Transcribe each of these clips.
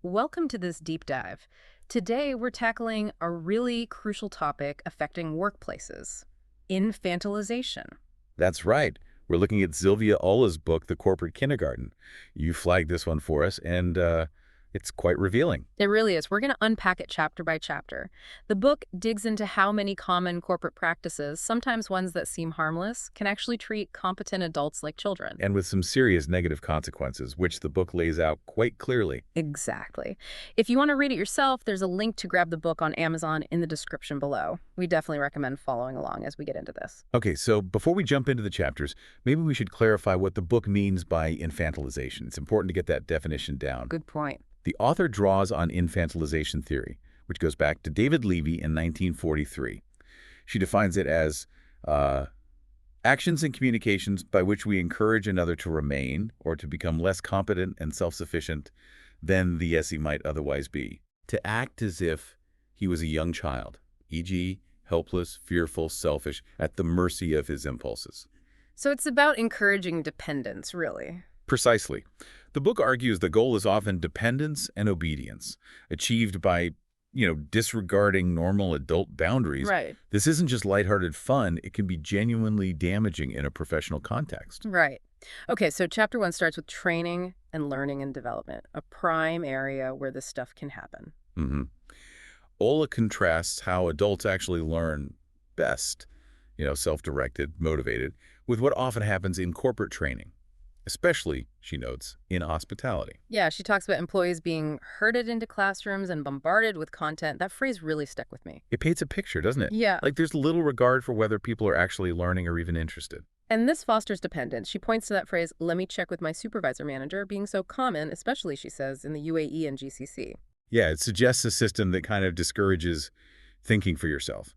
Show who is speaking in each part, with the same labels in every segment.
Speaker 1: Welcome to this deep dive. Today, we're tackling a really crucial topic affecting workplaces, infantilization.
Speaker 2: That's right. We're looking at Szilvia Olah's book, The Corporate Kindergarten. You flagged this one for us, and it's quite revealing.
Speaker 1: It really is. We're going to unpack it chapter by chapter. The book digs into how many common corporate practices, sometimes ones that seem harmless, can actually treat competent adults like children.
Speaker 2: And with some serious negative consequences, which the book lays out quite clearly.
Speaker 1: Exactly. If you want to read it yourself, there's a link to grab the book on Amazon in the description below. We definitely recommend following along as we get into this.
Speaker 2: Okay, so before we jump into the chapters, maybe we should clarify what the book means by infantilization. It's important to get that definition down.
Speaker 1: Good point.
Speaker 2: The author draws on infantilization theory, which goes back to David Levy in 1943. She defines it as actions and communications by which we encourage another to remain or to become less competent and self-sufficient than the SE might otherwise be. To act as if he was a young child, e.g., helpless, fearful, selfish, at the mercy of his impulses.
Speaker 1: So it's about encouraging dependence, really.
Speaker 2: Precisely. The book argues the goal is often dependence and obedience, achieved by, disregarding normal adult boundaries.
Speaker 1: Right.
Speaker 2: This isn't just lighthearted fun. It can be genuinely damaging in a professional context.
Speaker 1: Right. Okay, so chapter 1 starts with training and learning and development, a prime area where this stuff can happen.
Speaker 2: Mm-hmm. Olah contrasts how adults actually learn best, self-directed, motivated, with what often happens in corporate training. Especially, she notes, in hospitality.
Speaker 1: Yeah, she talks about employees being herded into classrooms and bombarded with content. That phrase really stuck with me.
Speaker 2: It paints a picture, doesn't it?
Speaker 1: Yeah.
Speaker 2: Like there's little regard for whether people are actually learning or even interested.
Speaker 1: And this fosters dependence. She points to that phrase, "let me check with my supervisor manager," being so common, especially, she says, in the UAE and GCC.
Speaker 2: Yeah, it suggests a system that kind of discourages thinking for yourself.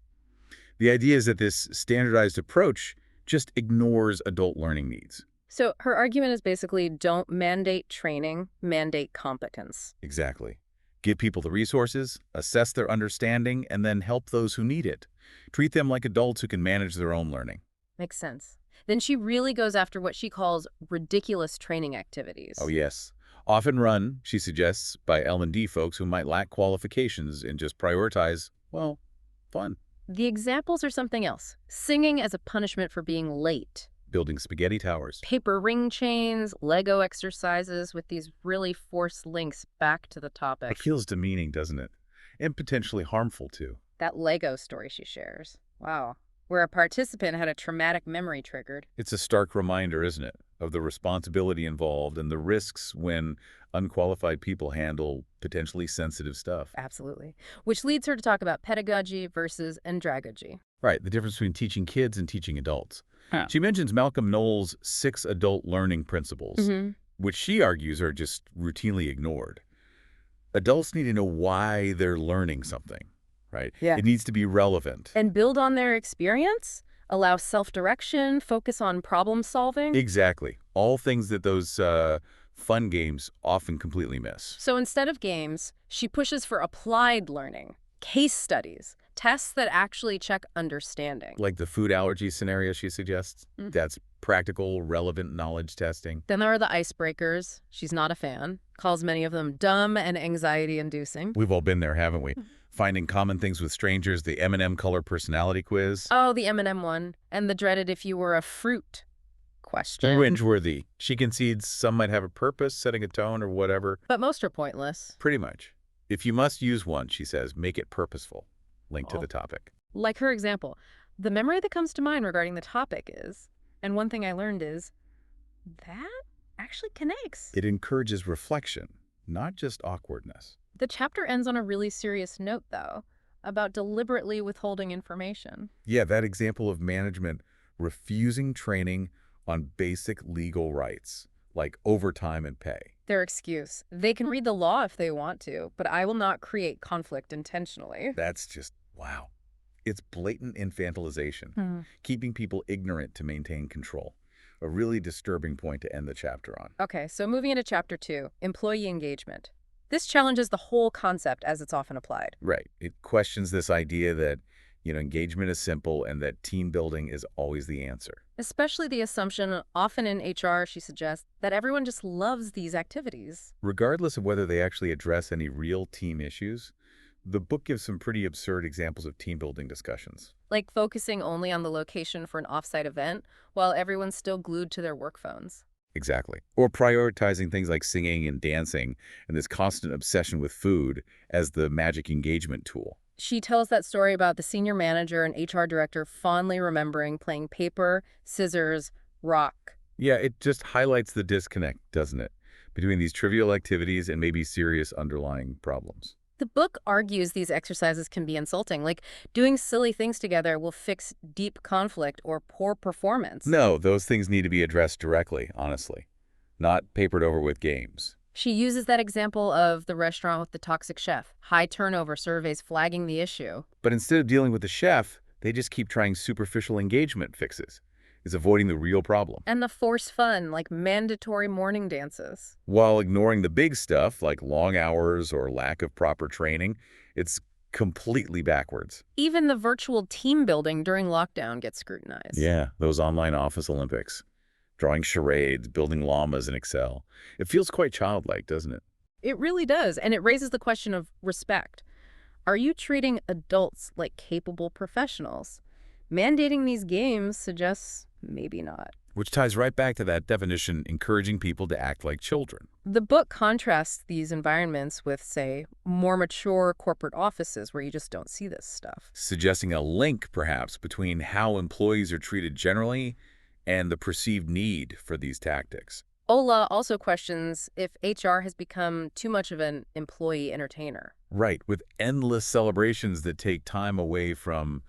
Speaker 2: The idea is that this standardized approach just ignores adult learning needs.
Speaker 1: So her argument is basically don't mandate training, mandate competence.
Speaker 2: Exactly. Give people the resources, assess their understanding, and then help those who need it. Treat them like adults who can manage their own learning.
Speaker 1: Makes sense. Then she really goes after what she calls ridiculous training activities.
Speaker 2: Oh, yes. Often run, she suggests, by L&D folks who might lack qualifications and just prioritize, well, fun.
Speaker 1: The examples are something else. Singing as a punishment for being late.
Speaker 2: Building spaghetti towers.
Speaker 1: Paper ring chains, Lego exercises with these really forced links back to the topic.
Speaker 2: It feels demeaning, doesn't it? And potentially harmful, too.
Speaker 1: That Lego story she shares. Wow. Where a participant had a traumatic memory triggered.
Speaker 2: It's a stark reminder, isn't it, of the responsibility involved and the risks when unqualified people handle potentially sensitive stuff.
Speaker 1: Absolutely. Which leads her to talk about pedagogy versus andragogy.
Speaker 2: Right, the difference between teaching kids and teaching adults.
Speaker 1: Huh.
Speaker 2: She mentions Malcolm Knowles' 6 adult learning principles, which she argues are just routinely ignored. Adults need to know why they're learning something, right?
Speaker 1: Yeah.
Speaker 2: It needs to be relevant.
Speaker 1: And build on their experience, allow self-direction, focus on problem solving.
Speaker 2: Exactly. All things that those fun games often completely miss.
Speaker 1: So instead of games, she pushes for applied learning, case studies, tests that actually check understanding.
Speaker 2: Like the food allergy scenario she suggests. That's practical, relevant knowledge testing.
Speaker 1: Then there are the icebreakers. She's not a fan. Calls many of them dumb and anxiety-inducing.
Speaker 2: We've all been there, haven't we? Finding common things with strangers, the M&M color personality quiz.
Speaker 1: Oh, the M&M one. And the dreaded if you were a fruit question.
Speaker 2: Cringeworthy. She concedes some might have a purpose, setting a tone or whatever.
Speaker 1: But most are pointless.
Speaker 2: Pretty much. If you must use one, she says, make it purposeful. Link to the topic.
Speaker 1: Like her example. The memory that comes to mind regarding the topic is, and one thing I learned is, that actually connects.
Speaker 2: It encourages reflection, not just awkwardness.
Speaker 1: The chapter ends on a really serious note, though, about deliberately withholding information.
Speaker 2: Yeah, that example of management refusing training on basic legal rights, like overtime and pay.
Speaker 1: Their excuse. They can read the law if they want to, but I will not create conflict intentionally.
Speaker 2: That's just, wow. It's blatant infantilization, keeping people ignorant to maintain control. A really disturbing point to end the chapter on.
Speaker 1: Okay, so moving into chapter 2, employee engagement. This challenges the whole concept as it's often applied.
Speaker 2: Right. It questions this idea that Engagement is simple and that team building is always the answer.
Speaker 1: Especially the assumption, often in HR, she suggests, that everyone just loves these activities.
Speaker 2: Regardless of whether they actually address any real team issues, the book gives some pretty absurd examples of team building discussions.
Speaker 1: Like focusing only on the location for an offsite event while everyone's still glued to their work phones.
Speaker 2: Exactly. Or prioritizing things like singing and dancing and this constant obsession with food as the magic engagement tool.
Speaker 1: She tells that story about the senior manager and HR director fondly remembering playing paper, scissors, rock.
Speaker 2: Yeah, it just highlights the disconnect, doesn't it, between these trivial activities and maybe serious underlying problems.
Speaker 1: The book argues these exercises can be insulting, like doing silly things together will fix deep conflict or poor performance.
Speaker 2: No, those things need to be addressed directly, honestly, not papered over with games.
Speaker 1: She uses that example of the restaurant with the toxic chef, high turnover surveys flagging the issue.
Speaker 2: But instead of dealing with the chef, they just keep trying superficial engagement fixes. It's avoiding the real problem.
Speaker 1: And the forced fun, like mandatory morning dances.
Speaker 2: While ignoring the big stuff, like long hours or lack of proper training, it's completely backwards.
Speaker 1: Even the virtual team building during lockdown gets scrutinized.
Speaker 2: Yeah, those online office Olympics. Drawing charades, building llamas in Excel. It feels quite childlike, doesn't it?
Speaker 1: It really does, and it raises the question of respect. Are you treating adults like capable professionals? Mandating these games suggests maybe not.
Speaker 2: Which ties right back to that definition, encouraging people to act like children.
Speaker 1: The book contrasts these environments with, say, more mature corporate offices where you just don't see this stuff.
Speaker 2: Suggesting a link, perhaps, between how employees are treated generally and the perceived need for these tactics.
Speaker 1: Olah also questions if HR has become too much of an employee entertainer.
Speaker 2: Right, with endless celebrations that take time away from,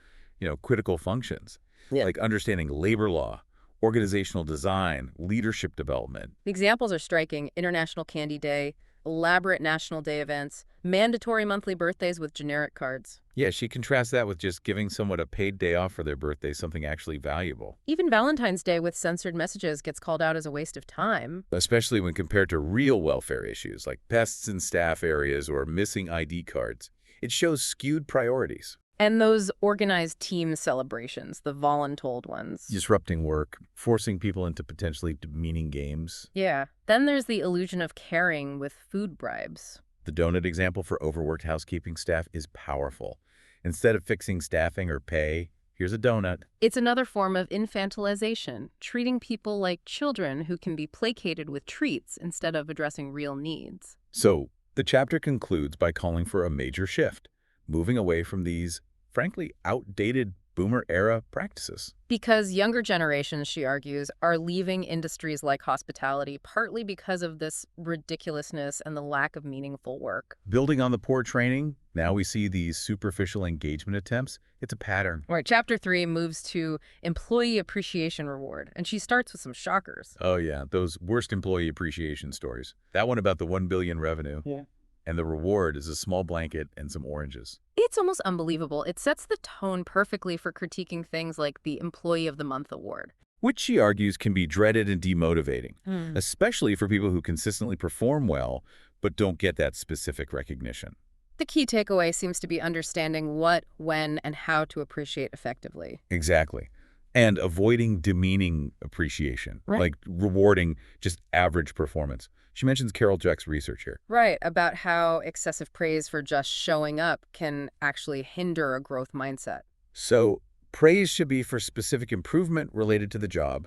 Speaker 2: critical functions.
Speaker 1: Yeah.
Speaker 2: Like understanding labor law, organizational design, leadership development.
Speaker 1: The examples are striking: International Candy Day, elaborate National Day events, mandatory monthly birthdays with generic cards.
Speaker 2: Yeah, she contrasts that with just giving someone a paid day off for their birthday, something actually valuable.
Speaker 1: Even Valentine's Day with censored messages gets called out as a waste of time.
Speaker 2: Especially when compared to real welfare issues like pests in staff areas or missing ID cards. It shows skewed priorities.
Speaker 1: And those organized team celebrations, the voluntold ones.
Speaker 2: Disrupting work, forcing people into potentially demeaning games.
Speaker 1: Yeah. Then there's the illusion of caring with food bribes.
Speaker 2: The donut example for overworked housekeeping staff is powerful. Instead of fixing staffing or pay, here's a donut.
Speaker 1: It's another form of infantilization, treating people like children who can be placated with treats instead of addressing real needs.
Speaker 2: So, the chapter concludes by calling for a major shift, moving away from these, frankly, outdated boomer-era practices.
Speaker 1: Because younger generations, she argues, are leaving industries like hospitality partly because of this ridiculousness and the lack of meaningful work.
Speaker 2: Building on the poor training, now we see these superficial engagement attempts. It's a pattern.
Speaker 1: All right, Chapter 3 moves to Employee Appreciation Reward, and she starts with some shockers.
Speaker 2: Oh yeah, those worst employee appreciation stories. That one about the $1 billion revenue.
Speaker 1: Yeah.
Speaker 2: And the reward is a small blanket and some oranges.
Speaker 1: It's almost unbelievable. It sets the tone perfectly for critiquing things like the Employee of the Month award.
Speaker 2: Which she argues can be dreaded and demotivating, especially for people who consistently perform well but don't get that specific recognition.
Speaker 1: The key takeaway seems to be understanding what, when, and how to appreciate effectively.
Speaker 2: Exactly. And avoiding demeaning appreciation, like rewarding just average performance. She mentions Carol Dweck's research here.
Speaker 1: Right, about how excessive praise for just showing up can actually hinder a growth mindset.
Speaker 2: So praise should be for specific improvement related to the job,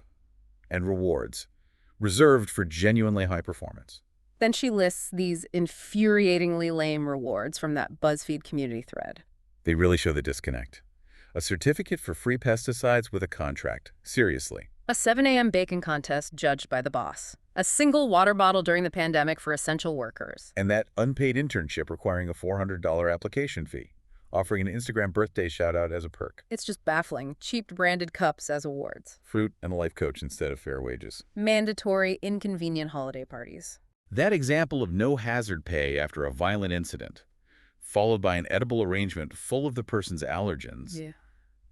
Speaker 2: and rewards reserved for genuinely high performance.
Speaker 1: Then she lists these infuriatingly lame rewards from that BuzzFeed community thread.
Speaker 2: They really show the disconnect. A certificate for free pesticides with a contract. Seriously.
Speaker 1: A 7 a.m. bacon contest judged by the boss. A single water bottle during the pandemic for essential workers.
Speaker 2: And that unpaid internship requiring a $400 application fee, offering an Instagram birthday shout-out as a perk.
Speaker 1: It's just baffling. Cheap branded cups as awards.
Speaker 2: Fruit and a life coach instead of fair wages.
Speaker 1: Mandatory, inconvenient holiday parties.
Speaker 2: That example of no hazard pay after a violent incident, followed by an edible arrangement full of the person's allergens,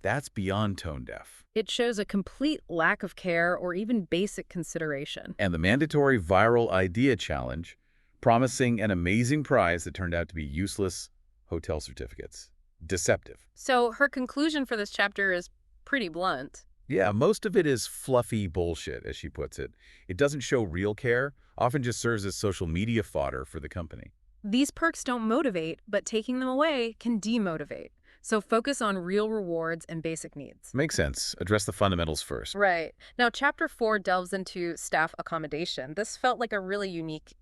Speaker 2: that's beyond tone deaf.
Speaker 1: It shows a complete lack of care or even basic consideration.
Speaker 2: And the mandatory viral idea challenge, promising an amazing prize that turned out to be useless hotel certificates. deceptive.
Speaker 1: So her conclusion for this chapter is pretty blunt.
Speaker 2: Yeah, most of it is fluffy bullshit, as she puts it. It doesn't show real care, often just serves as social media fodder for the company.
Speaker 1: These perks don't motivate, but taking them away can demotivate. So focus on real rewards and basic needs.
Speaker 2: Makes sense. Address the fundamentals first.
Speaker 1: Right. Now, chapter 4 delves into staff accommodation. This felt like a really unique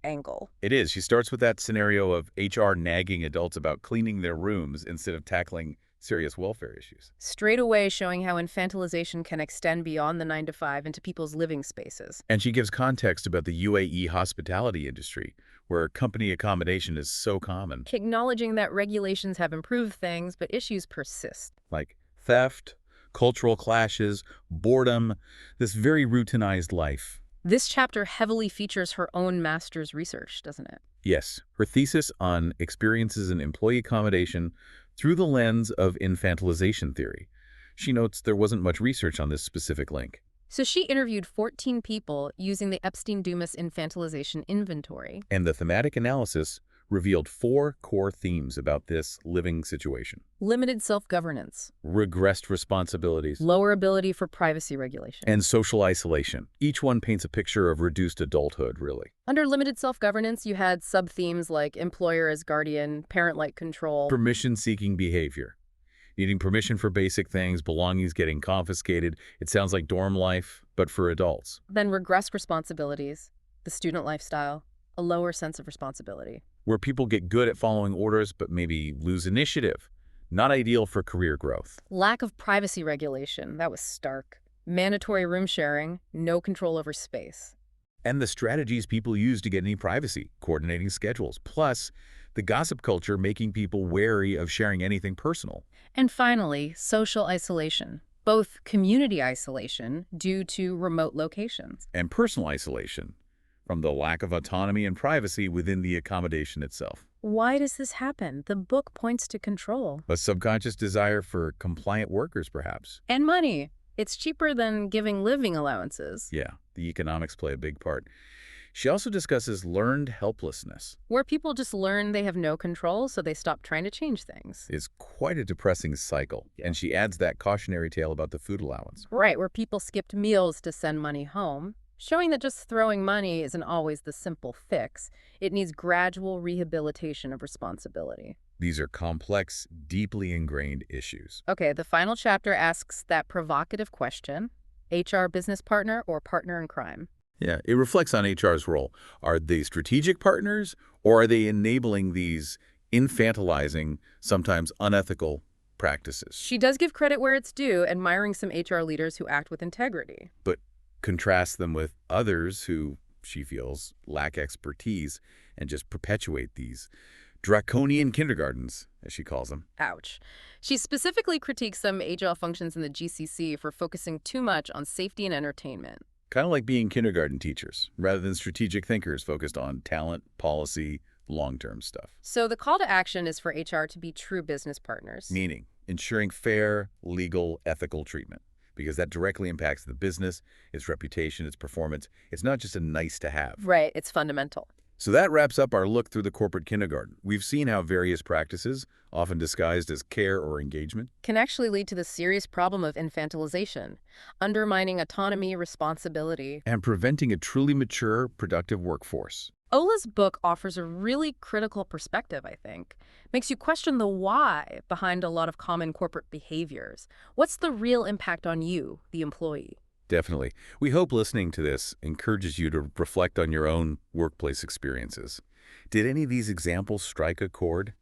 Speaker 1: angle.
Speaker 2: It is. She starts with that scenario of HR nagging adults about cleaning their rooms instead of tackling serious welfare issues.
Speaker 1: Straight away showing how infantilization can extend beyond the 9 to 5 into people's living spaces.
Speaker 2: And she gives context about the UAE hospitality industry, where company accommodation is so common,
Speaker 1: Acknowledging that regulations have improved things, but issues persist.
Speaker 2: like theft, cultural clashes, boredom, this very routinized life.
Speaker 1: This chapter heavily features her own master's research, doesn't it?
Speaker 2: Yes, her thesis on experiences in employee accommodation through the lens of infantilization theory. She notes there wasn't much research on this specific link.
Speaker 1: So she interviewed 14 people using the Epstein-Dumas infantilization inventory.
Speaker 2: And the thematic analysis revealed 4 core themes about this living situation.
Speaker 1: Limited self-governance,
Speaker 2: Regressed responsibilities,
Speaker 1: lower ability for privacy regulation.
Speaker 2: and social isolation. Each one paints a picture of reduced adulthood, really.
Speaker 1: Under limited self-governance, you had sub-themes like employer as guardian, parent-like control.
Speaker 2: Permission-seeking behavior. Needing permission for basic things, belongings getting confiscated. It sounds like dorm life, but for adults.
Speaker 1: Then regressed responsibilities, the student lifestyle, a lower sense of responsibility.
Speaker 2: Where people get good at following orders, but maybe lose initiative. Not ideal for career growth.
Speaker 1: Lack of privacy regulation, that was stark. Mandatory room sharing, no control over space.
Speaker 2: And the strategies people use to get any privacy, coordinating schedules, plus the gossip culture making people wary of sharing anything personal.
Speaker 1: And finally, social isolation, both community isolation due to remote locations.
Speaker 2: And personal isolation, from the lack of autonomy and privacy within the accommodation itself.
Speaker 1: Why does this happen? The book points to control.
Speaker 2: A subconscious desire for compliant workers, perhaps.
Speaker 1: And money. It's cheaper than giving living allowances.
Speaker 2: Yeah, the economics play a big part. She also discusses learned helplessness.
Speaker 1: Where people just learn they have no control, so they stop trying to change things.
Speaker 2: It's quite a depressing cycle, and she adds that cautionary tale about the food allowance.
Speaker 1: Right, where people skipped meals to send money home, showing that just throwing money isn't always the simple fix. It needs gradual rehabilitation of responsibility.
Speaker 2: These are complex, deeply ingrained issues.
Speaker 1: Okay, the final chapter asks that provocative question, HR business partner or partner in crime?
Speaker 2: Yeah, it reflects on HR's role. Are they strategic partners, or are they enabling these infantilizing, sometimes unethical practices?
Speaker 1: She does give credit where it's due, admiring some HR leaders who act with integrity.
Speaker 2: But contrasts them with others who, she feels, lack expertise and just perpetuate these draconian kindergartens, as she calls them.
Speaker 1: Ouch. She specifically critiques some agile functions in the GCC for focusing too much on safety and entertainment.
Speaker 2: Kind of like being kindergarten teachers, rather than strategic thinkers focused on talent, policy, long-term stuff.
Speaker 1: So the call to action is for HR to be true business partners.
Speaker 2: Meaning, ensuring fair, legal, ethical treatment. Because that directly impacts the business, its reputation, its performance. It's not just a nice to have.
Speaker 1: Right, it's fundamental.
Speaker 2: So that wraps up our look through the corporate kindergarten. We've seen how various practices, often disguised as care or engagement,
Speaker 1: Can actually lead to the serious problem of infantilization, undermining autonomy, responsibility.
Speaker 2: and preventing a truly mature, productive workforce.
Speaker 1: Olah's book offers a really critical perspective, I think. Makes you question the why behind a lot of common corporate behaviors. What's the real impact on you, the employee?
Speaker 2: Definitely. We hope listening to this encourages you to reflect on your own workplace experiences. Did any of these examples strike a chord?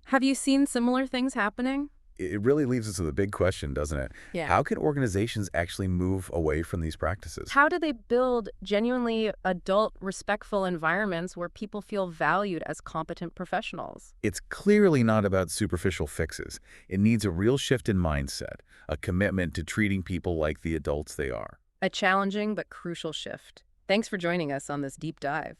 Speaker 1: Have you seen similar things happening?
Speaker 2: It really leaves us with a big question, doesn't it?
Speaker 1: Yeah.
Speaker 2: How can organizations actually move away from these practices?
Speaker 1: How do they build genuinely adult, respectful environments where people feel valued as competent professionals?
Speaker 2: It's clearly not about superficial fixes. It needs a real shift in mindset, a commitment to treating people like the adults they are.
Speaker 1: A challenging but crucial shift. Thanks for joining us on this deep dive.